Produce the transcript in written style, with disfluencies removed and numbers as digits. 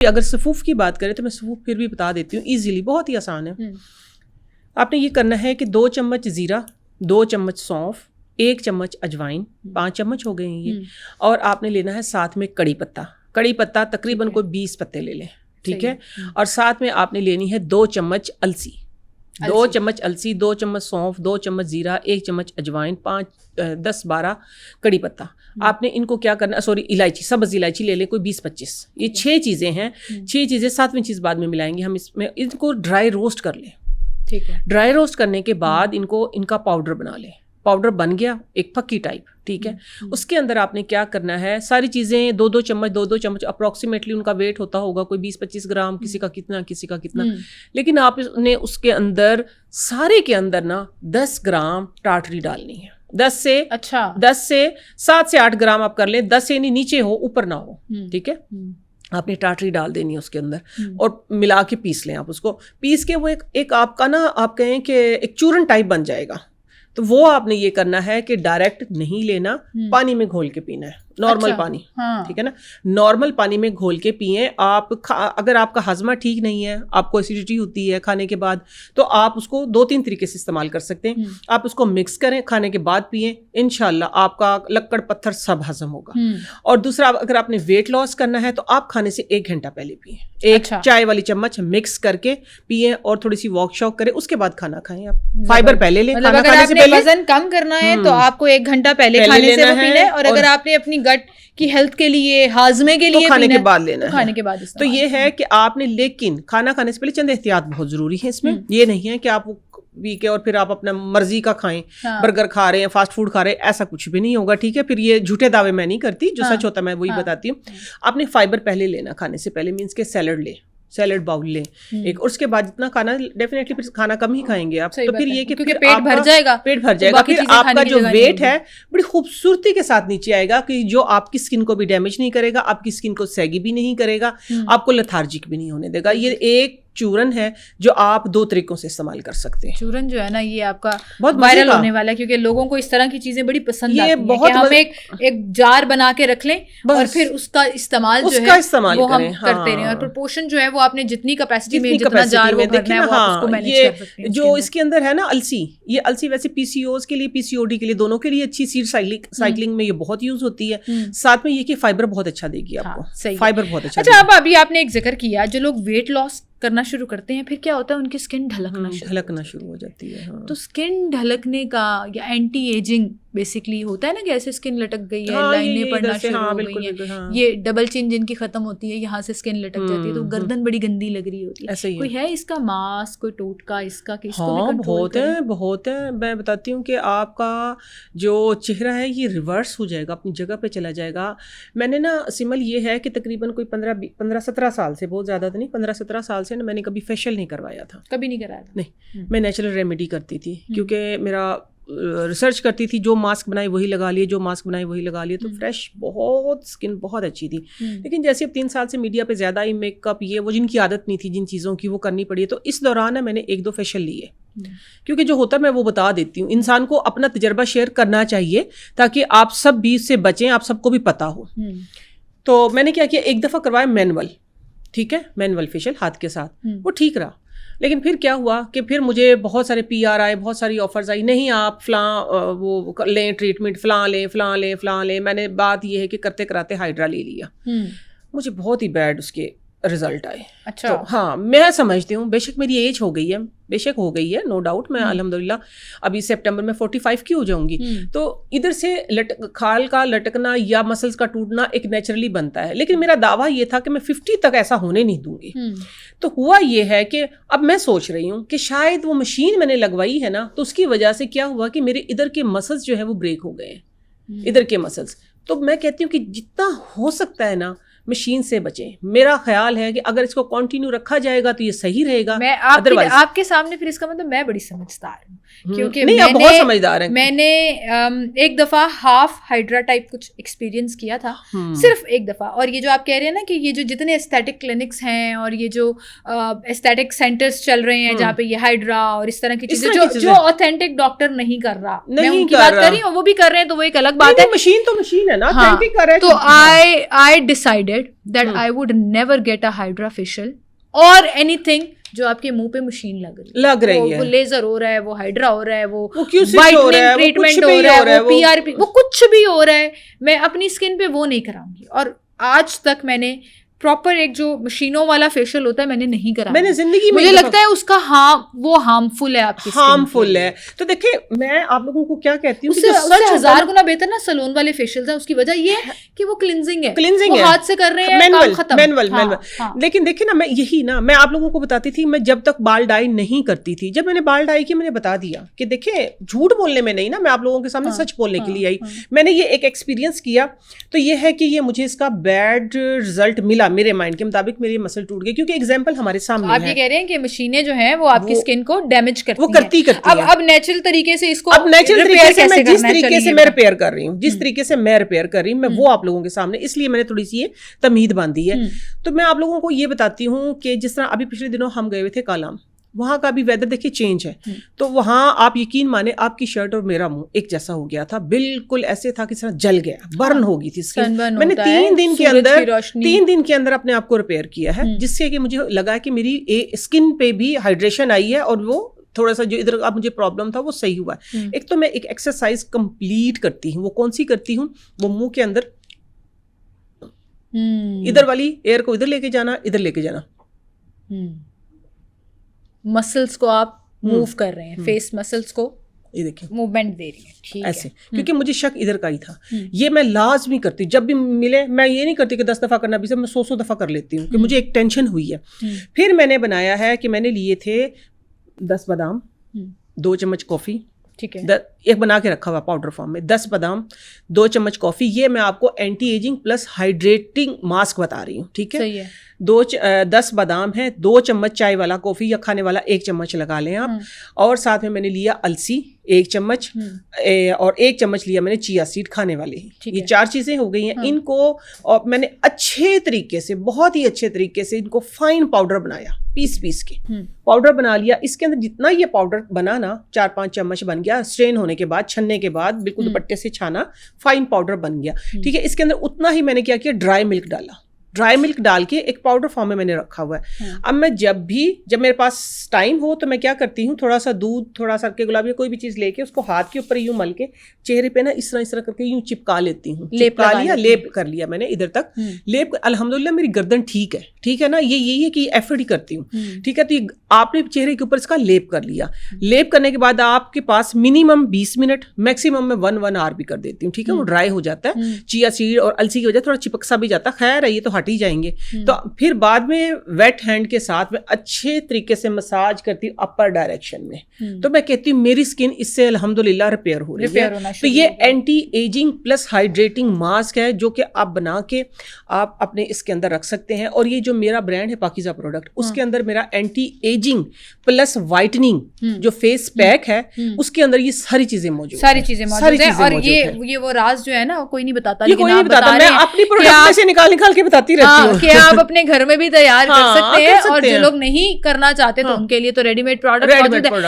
اگر صفوف کی بات کریں تو میں صفوف پھر بھی بتا دیتی ہوں ایزیلی، بہت ہی آسان ہے. آپ نے یہ کرنا ہے کہ 2 چمچ زیرہ، 2 چمچ سونف، 1 چمچ اجوائن، 5 چمچ ہو گئے ہیں یہ. اور آپ نے لینا ہے ساتھ میں کڑی پتہ. کڑی پتہ تقریباً کوئی 20 پتے لے لیں، ٹھیک ہے. اور ساتھ میں آپ نے لینی ہے 2 چمچ السی، 2 چمچ السی، 2 چمچ سونف، 2 چمچ زیرہ، 1 چمچ اجوائن، 10-12 کڑی پتہ. آپ نے ان کو کیا کرنا، سوری الائچی، سبز الائچی لے لیں کوئی 20-25. یہ 6 چیزیں ہیں. 6 چیزیں، 7ویں چیز بعد میں ملائیں گے ہم. اس میں ان کو ڈرائی روسٹ کر لیں. ٹھیک ہے. ڈرائی روسٹ کرنے کے بعد ان کا پاؤڈر بنا لیں. پاؤڈر بن گیا ایک پکی ٹائپ، ٹھیک ہے. اس کے اندر آپ نے کیا کرنا ہے، ساری چیزیں 2-2 چمچ 2-2 چمچ اپروکسیمیٹلی ان کا ویٹ ہوتا ہوگا کوئی 20-25 گرام، کسی کا کتنا کسی کا کتنا. لیکن آپ نے اس کے اندر سارے کے اندر نا 10 گرام ٹاٹری ڈالنی ہے. 10 سے 7 سے 8 گرام آپ کر لیں. 10 یعنی نیچے ہو اوپر نہ ہو، ٹھیک ہے. آپ نے ٹاٹری ڈال دینی ہے اس کے اندر اور ملا کے پیس لیں. آپ اس کو پیس کے وہ ایک آپ کا نا، آپ کہیں کہ ایک چورن ٹائپ بن جائے گا. تو وہ آپ نے یہ کرنا ہے کہ ڈائریکٹ نہیں لینا، پانی میں گھول کے پینا ہے. نارمل پانی، ٹھیک ہے نا. نارمل پانی میں گھول کے پئیں. آپ اگر آپ کا ہاضمہ ٹھیک نہیں ہے، آپ کو ایسیڈیٹی ہوتی ہے کھانے کے بعد، تو آپ اس کو 2-3 طریقے سے استعمال کر سکتے ہیں. آپ اس کو مکس کریں، کھانے کے بعد پئیں، انشاءاللہ آپ کا لکڑ پتھر سب ہضم ہوگا. اور دوسرا، اگر آپ نے ویٹ لاس کرنا ہے تو آپ کھانے سے 1 گھنٹہ پہلے پئیں. 1 چائے والی چمچ مکس کر کے پئیں اور تھوڑی سی واک شاک کریں. اس کے بعد کھانا کھائیں. آپ فائبر پہلے لیں. اگر آپ نے وزن کم کرنا ہے تو آپ کو 1 گھنٹہ پہلے کھانے سے پینا ہے. اور اگر آپ نے اپنی گٹ کی ہیلتھ کے لیے، ہاضمے کے لیے کھانے کے بعد لینا ہے. کھانے کے بعد. تو یہ ہے کہ آپ نے، لیکن کھانا کھانے سے پہلے چند احتیاط بہت ضروری ہے اس میں. یہ نہیں ہے کہ آپ پی کے اور پھر آپ اپنا مرضی کا کھائیں، برگر کھا رہے ہیں، فاسٹ فوڈ کھا رہے ہیں، ایسا کچھ بھی نہیں ہوگا، ٹھیک ہے. پھر یہ جھوٹے دعوے میں نہیں کرتی، جو سچ ہوتا ہے میں وہی بتاتی ہوں. آپ نے فائبر پہلے لینا کھانے سے پہلے، مینس کہ سیلڈ لیں، سیلڈ باؤل لیں ایک. اور اس کے بعد جتنا کھانا، ڈیفینیٹلی پھر کھانا کم ہی کھائیں گے آپ. تو پھر یہ کہ پیٹ بھر جائے گا. پھر آپ کا جو ویٹ ہے بڑی خوبصورتی کے ساتھ نیچے آئے گا، کہ جو آپ کی اسکن کو بھی ڈیمیج نہیں کرے گا، آپ کی اسکن کو سیگی بھی نہیں کرے گا، آپ کو لیتھارجک بھی نہیں ہونے دے گا. یہ ایک چورن ہے جو آپ 2 طریقوں سے استعمال کر سکتے ہیں. چورن جو ہے نا، یہ آپ کا بہت وائرل ہونے والا ہے، کیونکہ لوگوں کو اس طرح کی چیزیں بڑی پسند آتی ہیں کہ ہم ایک جار بنا کے رکھ لیں اور پھر اس کا استعمال جو ہے وہ ہم کرتے رہیں. اور پرپورشن جو ہے وہ آپ نے جتنی کیپیسٹی میں، جتنا جار وہ بھرنا ہے، وہ آپ اس کو مینیج کر سکتے ہیں. جو اس کے اندر ہے نا السی، یہ السی ویسے پی سی اوز کے لیے، پی سی او ڈی کے لیے، دونوں کے لیے اچھی. سیڈ سائیکلنگ میں یہ بہت یوز ہوتی ہے. ساتھ میں یہ کہ فائبر بہت اچھا دے گی آپ کو. فائبر بہت اچھا. اچھا، اب ابھی آپ نے ایک ذکر کیا، جو لوگ ویٹ لاس کرنا شروع کرتے ہیں پھر کیا ہوتا ہے، ان کی اسکن ڈھلکنا شروع ہو جاتی ہے. تو اسکن ڈھلکنے کا یا اینٹی ایجنگ بیسکلی ہوتا ہے نا، کہ ایسے اسکن لٹک گئی ہے، لائنیں پڑنا شروع ہو گئی ہیں، یہ ڈبل چین جن کی ختم ہوتی ہے، یہاں سے اسکن لٹک جاتی ہے، تو گردن بڑی گندی لگ رہی ہوتی ہے. کوئی ہے اس کا ماسک، کوئی ٹوٹکا اس کا کہ اس کو بھی کنٹرول کریں؟ بہت ہے. میں بتاتی ہوں کہ آپ کا جو چہرہ ہے یہ ریورس ہو جائے گا، اپنی جگہ پہ چلا جائے گا. میں نے نا سمل یہ ہے کہ تقریباً کوئی 15-17 سال سے، بہت زیادہ تو نہیں، 15-17 سال سے نا میں نے کبھی فیشیل نہیں کروایا تھا. کبھی نہیں کرایا تھا؟ نہیں. میں نیچرل ریمیڈی کرتی تھی، کیونکہ میرا ریسرچ کرتی تھی، جو ماسک بنائی وہی لگا لیے، جو ماسک بنائی وہی لگا لیے، تو فریش بہت اسکن بہت اچھی تھی. لیکن جیسے اب 3 سال سے میڈیا پہ زیادہ ہی میک اپ، یہ وہ جن کی عادت نہیں تھی، جن چیزوں کی وہ کرنی پڑی ہے، تو اس دوران میں نے 1-2 فیشیل لیے. کیونکہ جو ہوتا ہے میں وہ بتا دیتی ہوں. انسان کو اپنا تجربہ شیئر کرنا چاہیے تاکہ آپ سب بھی اس سے بچیں، آپ سب کو بھی پتہ ہو. تو میں نے کیا کیا، 1 دفعہ کروایا مینول، ٹھیک ہے، مینول فیشیل ہاتھ کے ساتھ، وہ ٹھیک رہا. لیکن پھر کیا ہوا کہ پھر مجھے بہت سارے پی آر آئے، بہت ساری آفرز آئی، نہیں آپ فلاں وہ لیں ٹریٹمنٹ، فلاں لیں. میں نے بات یہ ہے کہ کرتے کراتے ہائیڈرا لے لیا. مجھے بہت ہی بیڈ اس کے رزلٹ آئے. اچھا. تو ہاں، میں سمجھتی ہوں، بے شک میری ایج ہو گئی ہے، بے شک ہو گئی ہے، نو ڈاؤٹ. میں الحمدللہ ابھی سپٹمبر میں 45 کی ہو جاؤں گی. تو ادھر سے کھال کا لٹکنا یا مسلس کا ٹوٹنا ایک نیچرلی بنتا ہے. لیکن میرا دعویٰ یہ تھا کہ میں 50 تک ایسا ہونے نہیں دوں گی. تو ہوا یہ ہے کہ اب میں سوچ رہی ہوں کہ شاید وہ مشین میں نے لگوائی ہے نا، تو اس کی وجہ سے کیا ہوا کہ میرے ادھر کے مسلس جو ہے وہ بریک ہو گئے ہیں، ادھر کے مسلس. تو میں کہتی ہوں کہ جتنا ہو سکتا ہے نا مشین سے بچیں. میرا خیال ہے کہ اگر اس کو کنٹینیو رکھا جائے گا تو یہ صحیح رہے گا. میں آپ کے سامنے پھر اس کا مطلب میں بڑی سمجھدار ہوں. کیونکہ نہیں آپ بہت سمجھدار ہیں. میں نے ایک دفعہ ہاف ہائیڈرا ٹائپ کچھ ایکسپیرینس کیا تھا, صرف ایک دفعہ. اور یہ جو آپ کہہ رہے ہیں نا کہ یہ جو جتنے اسٹیٹک کلینکس ہیں اور یہ جو اسٹیٹک سینٹرز چل رہے ہیں جہاں پہ یہ ہائیڈرا اور اس طرح کی چیزیں جو آتھینٹک ڈاکٹر نہیں کر رہا, میں ان کی بات کر رہی ہوں, وہ بھی کر رہے ہیں تو وہ ایک الگ بات ہے. مشین تو مشین ہے نا, آتھینٹک کر رہا ہے. تو I decided that I would never get a hydra facial or anything جو آپ کے منہ پہ مشین لگ رہی ہے, وہ لیزر ہو رہا ہے, وہ ہائیڈرا ہو رہا ہے, وہ وائٹننگ ٹریٹمنٹ ہو رہا ہے, وہ PRP, وہ کچھ بھی ہو رہا ہے, میں اپنی اسکن پہ وہ نہیں کراؤں گی. اور آج تک میں نے پراپر ایک جو مشینوں والا فیشیل ہوتا ہے میں نے نہیں کرا. میں نے زندگی میں, مجھے لگتا ہے اس کا وہ ہارمفل ہے, آپ کی ہارمفل ہے. تو دیکھیں میں آپ لوگوں کو کیا کہتی ہوں, اس سے 1000 گنا بہتر نا سلون والے فیشیلز ہیں. اس کی وجہ یہ ہے کہ وہ کلینزنگ ہے, وہ ہاتھ سے کر رہے ہیں, کام ختم. مینول. لیکن دیکھیں نا, میں آپ لوگوں کو بتاتی تھی, میں جب تک بال ڈائی نہیں کرتی تھی, جب میں نے بال ڈائی کی میں نے بتا دیا کہ دیکھیں جھوٹ بولنے میں نہیں نا, میں آپ لوگوں کے سامنے سچ بولنے کے لیے آئی. میں نے یہ ایک ایکسپیرینس کیا تو یہ ہے کہ یہ مجھے اس کا بیڈ رزلٹ ملا میرے مائنڈ کے مطابق. میری مسل ٹوٹ گئی کیونکہ ایگزامپل ہمارے سامنے ہے. آپ یہ کہہ رہے ہیں کہ مشینیں جو ہیں وہ آپ کی اسکن کو ڈیمیج کرتی ہیں, وہ کرتی ہیں. اب نیچرل طریقے سے اس کو, اب نیچرل طریقے سے میں جس طریقے سے میں ریپیئر کر رہی ہوں, میں وہ آپ لوگوں کے سامنے, اس لیے میں نے تھوڑی سی یہ تمہید باندھی ہے. تو میں آپ لوگوں کو یہ بتاتی ہوں کہ جس طرح ابھی پچھلے دنوں ہم گئے ہوئے تھے کالام, وہاں کا بھی ویدر دیکھیے چینج ہے. تو وہاں آپ یقین مانے آپ کی شرٹ اور میرا منہ ایک جیسا ہو گیا تھا, بالکل ایسے تھا کہ طرح جل گیا, برن ہو گئی تھی اسکن. میں نے 3 دن کے اندر اپنے آپ کو ریپیئر کیا ہے, جس سے کہ مجھے لگا کہ میری اسکن پہ بھی ہائیڈریشن آئی ہے اور وہ تھوڑا سا جو ادھر اب مجھے پرابلم تھا وہ صحیح ہوا ہے. ایک تو میں ایک ایکسرسائز کمپلیٹ کرتی ہوں, وہ کون سی کرتی ہوں, وہ منہ کے اندر ادھر والی ایئر کو ادھر لے کے جانا, ادھر لے کے جانا, مسلس کو آپ موو کر رہے ہیں, فیس مسلس کو یہ دیکھیں موومنٹ دے رہی ہیں ایسے, کیونکہ مجھے شک ادھر کا ہی تھا. یہ میں لازمی کرتی جب بھی ملے, میں یہ نہیں کرتی کہ 10 دفعہ کرنا بھی سب, میں 100 دفعہ کر لیتی ہوں کہ مجھے ایک ٹینشن ہوئی ہے. پھر میں نے بنایا ہے کہ میں نے لیے تھے 10 بادام, 2 چمچ کافی, ٹھیک ہے, ایک بنا کے رکھا ہوا پاؤڈر فارم میں, 10 بادام 2 چمچ کافی. یہ میں آپ کو اینٹی ایجنگ پلس ہائیڈریٹنگ ماسک بتا رہی ہوں, ٹھیک ہے. 10 بادام ہیں, 2 چمچ چائے والا کافی یا کھانے والا 1 چمچ لگا لیں آپ, اور ساتھ میں نے لیا السی 1 چمچ, اور 1 چمچ لیا میں نے چیا سیڈ کھانے والے ہی. یہ 4 چیزیں ہو گئی ہیں. ان کو اور میں نے اچھے طریقے سے, بہت ہی اچھے طریقے سے ان کو فائن پاؤڈر بنایا, پیس کے پاؤڈر بنا لیا. اس کے اندر جتنا یہ پاؤڈر بنا نا, 4-5 چمچ بن گیا, اسٹرین ہونے کے بعد, چھننے کے بعد بالکل دوپٹے سے چھانا, فائن پاؤڈر بن گیا, ٹھیک ہے. اس کے اندر اتنا ہی میں نے کیا کیا, ڈرائی ملک ڈالا, ڈرائی ملک ڈال کے ایک پاؤڈر فارم میں نے رکھا ہوا ہے. اب میں جب میرے پاس ٹائم ہو تو میں کیا کرتی ہوں, تھوڑا سا دودھ, تھوڑا سا کے گلاب یا کوئی بھی چیز لے کے اس کو ہاتھ کے اوپر یوں مل کے چہرے پہ نا اس طرح کر کے یوں چپکا لیتی ہوں. چپکا لیا, لیپ کر لیا میں نے ادھر تک لیپ. الحمدللہ میری گردن ٹھیک ہے نا. یہ یہی ہے کہ ایفرٹ ہی کرتی ہوں, ٹھیک ہے. تو آپ نے چہرے کے اوپر اس کا لیپ کر لیا. لیپ کرنے کے بعد آپ کے پاس منیمم 20 منٹ, میکسیمم میں 1 آور بھی کر دیتی ہوں, ٹھیک ہے. وہ ڈرائی ہو جاتا ہے, چیا سیڈ اور السی کی وجہ تھوڑا چپک سا بھی جاتا ہے. خیر ہے, یہ تو ہٹ ہی جائیں گے. تو پھر بعد میں ویٹ ہینڈ کے ساتھ میں اچھے طریقے سے مساج کرتی ہوں اپر ڈائریکشن میں. تو میں کہتی ہوں میری اسکن اس سے الحمدللہ ریپیئر ہو رہی ہے. تو یہ اینٹی ایجنگ پلس ہائیڈریٹنگ ماسک ہے جو کہ آپ بنا کے آپ اپنے اس کے اندر رکھ سکتے ہیں. اور یہ جو میرا برانڈ ہے پاکیزہ پروڈکٹ, اس کے اندر میرا اینٹی ایجنگ پلس وائٹننگ جو فیس پیک ہے, اس کے اندر یہ ساری چیزیں موجود ہیں. اور یہ وہ راز جو ہے نا کوئی نہیں بتاتا, کوئی نہیں بتاتا, میں اپنی پروڈکٹ سے نکال کے بتاتی رہتی ہوں کہ آپ اپنے گھر میں بھی تیار کر سکتے ہیں. اور جو لوگ نہیں کرنا چاہتے تو ان کے لیے تو ریڈی میڈ پروڈکٹ موجود ہے.